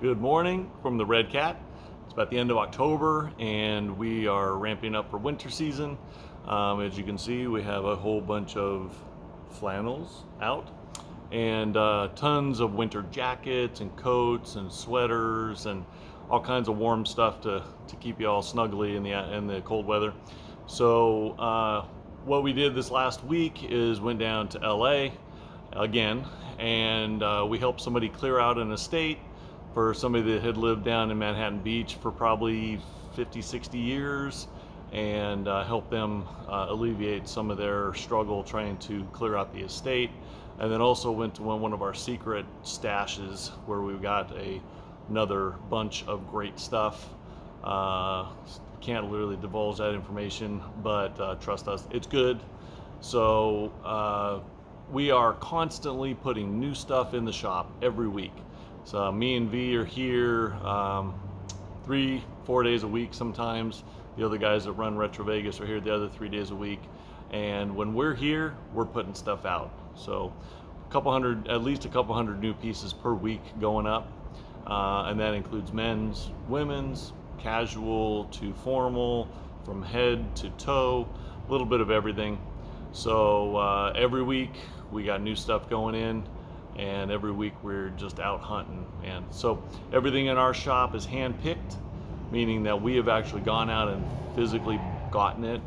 Good morning from the Red Cat. It's about the end of October and we are ramping up for winter season. As you can see, we have a whole bunch of flannels out and tons of winter jackets and coats and sweaters and all kinds of warm stuff to keep you all snugly in the cold weather. So what we did this last week is went down to LA again, and we helped somebody clear out an estate for somebody that had lived down in Manhattan Beach for probably 50, 60 years, and help them alleviate some of their struggle trying to clear out the estate. And then also went to one of our secret stashes where we got another bunch of great stuff. Can't literally divulge that information, but trust us, it's good. So we are constantly putting new stuff in the shop every week. So me and V are here 3-4 days a week sometimes. The other guys that run Retro Vegas are here the other 3 days a week. And when we're here, we're putting stuff out. So at least a couple hundred new pieces per week going up. And that includes men's, women's, casual to formal, from head to toe, a little bit of everything. So every week we got new stuff going in, and every week we're just out hunting. And so everything in our shop is hand-picked, meaning that we have actually gone out and physically gotten it,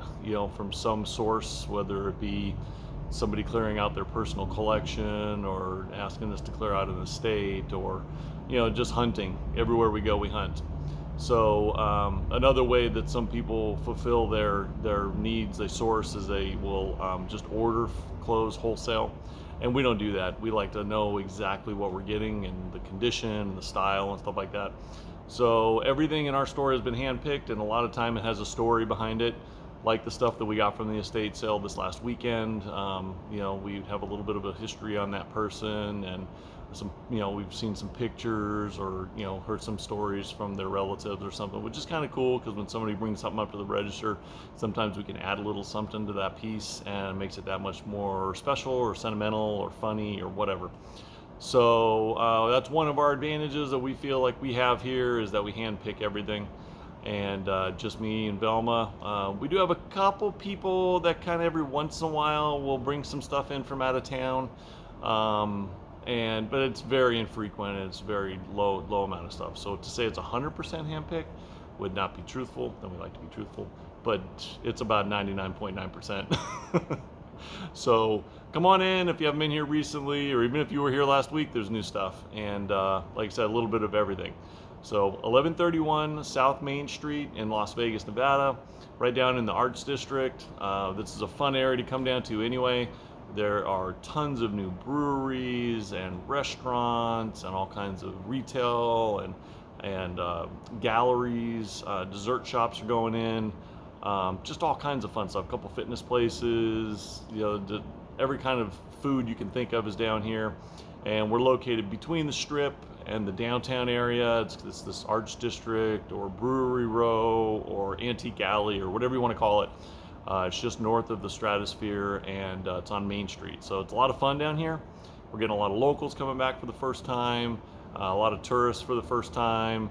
from some source, whether it be somebody clearing out their personal collection or asking us to clear out an estate, or just hunting. Everywhere we go, we hunt. So another way that some people fulfill their needs, they source, is they will just order clothes wholesale. And we don't do that. We like to know exactly what we're getting and the condition and the style and stuff like that. So everything in our store has been handpicked, and a lot of time it has a story behind it, like the stuff that we got from the estate sale this last weekend. We have a little bit of a history on that person, and we've seen some pictures, or heard some stories from their relatives or something, which is kind of cool, because when somebody brings something up to the register, sometimes we can add a little something to that piece and it makes it that much more special or sentimental or funny or whatever. So that's one of our advantages that we feel like we have here, is that we hand pick everything. And just me and Velma. We do have a couple people that kind of every once in a while will bring some stuff in from out of town. But it's very infrequent, and it's very low amount of stuff. So to say it's 100% handpicked would not be truthful. Then we like to be truthful, but it's about 99.9%. So come on in if you haven't been here recently, or even if you were here last week. There's new stuff, and like I said, a little bit of everything. So 1131 South Main Street in Las Vegas, Nevada, right down in the Arts District. This is a fun area to come down to anyway. There are tons of new breweries and restaurants and all kinds of retail and galleries. Dessert shops are going in. Just all kinds of fun stuff. A couple fitness places. Every kind of food you can think of is down here. And we're located between the Strip and the downtown area. It's this Arts District, or Brewery Row, or Antique Alley, or whatever you want to call it. It's just north of the Stratosphere, and it's on Main Street. So it's a lot of fun down here. We're getting a lot of locals coming back for the first time, a lot of tourists for the first time,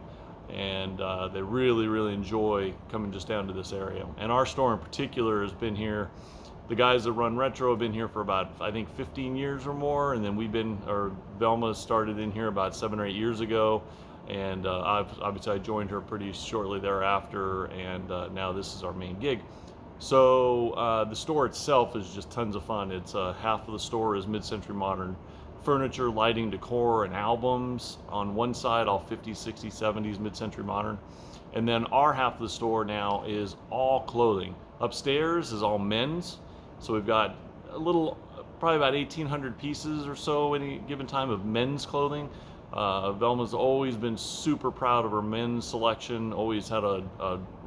and they really, really enjoy coming just down to this area. And our store in particular has been here. The guys that run Retro have been here for about, I think, 15 years or more, and then Velma started in here about 7 or 8 years ago, and obviously I joined her pretty shortly thereafter, and now this is our main gig. So the store itself is just tons of fun. It's half of the store is mid-century modern furniture, lighting, decor, and albums. On one side, all 50s, 60s, 70s, mid-century modern. And then our half of the store now is all clothing. Upstairs is all men's. So we've got probably about 1,800 pieces or so any given time of men's clothing. Velma's always been super proud of her men's selection. Always had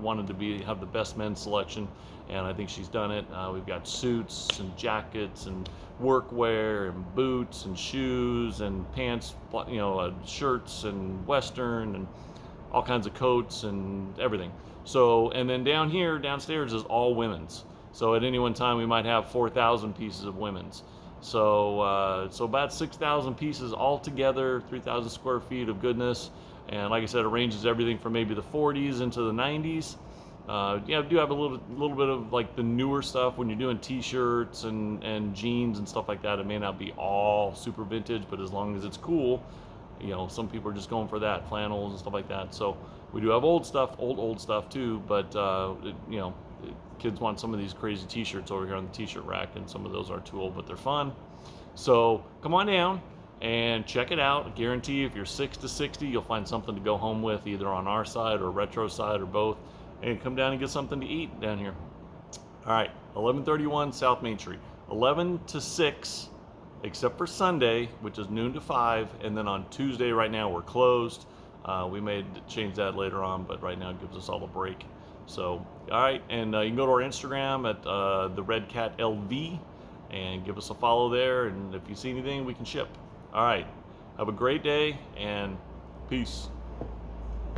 wanted to have the best men's selection, and I think she's done it. We've got suits and jackets and workwear and boots and shoes and pants, shirts and western and all kinds of coats and everything. So, and then downstairs is all women's. So at any one time we might have 4,000 pieces of women's. So about 6,000 pieces altogether, 3,000 square feet of goodness. And like I said, it ranges everything from maybe the 40s into the 90s. Yeah, I do have a little bit of like the newer stuff when you're doing T-shirts and jeans and stuff like that. It may not be all super vintage, but as long as it's cool, some people are just going for that, flannels and stuff like that. So we do have old stuff, old stuff too. But kids want some of these crazy T-shirts over here on the T-shirt rack, and some of those are too old, but they're fun. So come on down and check it out. I guarantee if you're 6 to 60, you'll find something to go home with, either on our side or retro side or both. And come down and get something to eat down here. All right, 1131 South Main Street, 11 to 6, except for Sunday, which is noon to 5, and then on Tuesday right now we're closed. We may change that later on, but right now it gives us all a break. So, all right, and you can go to our Instagram at the Red Cat LV and give us a follow there. And if you see anything, we can ship. All right, have a great day and peace.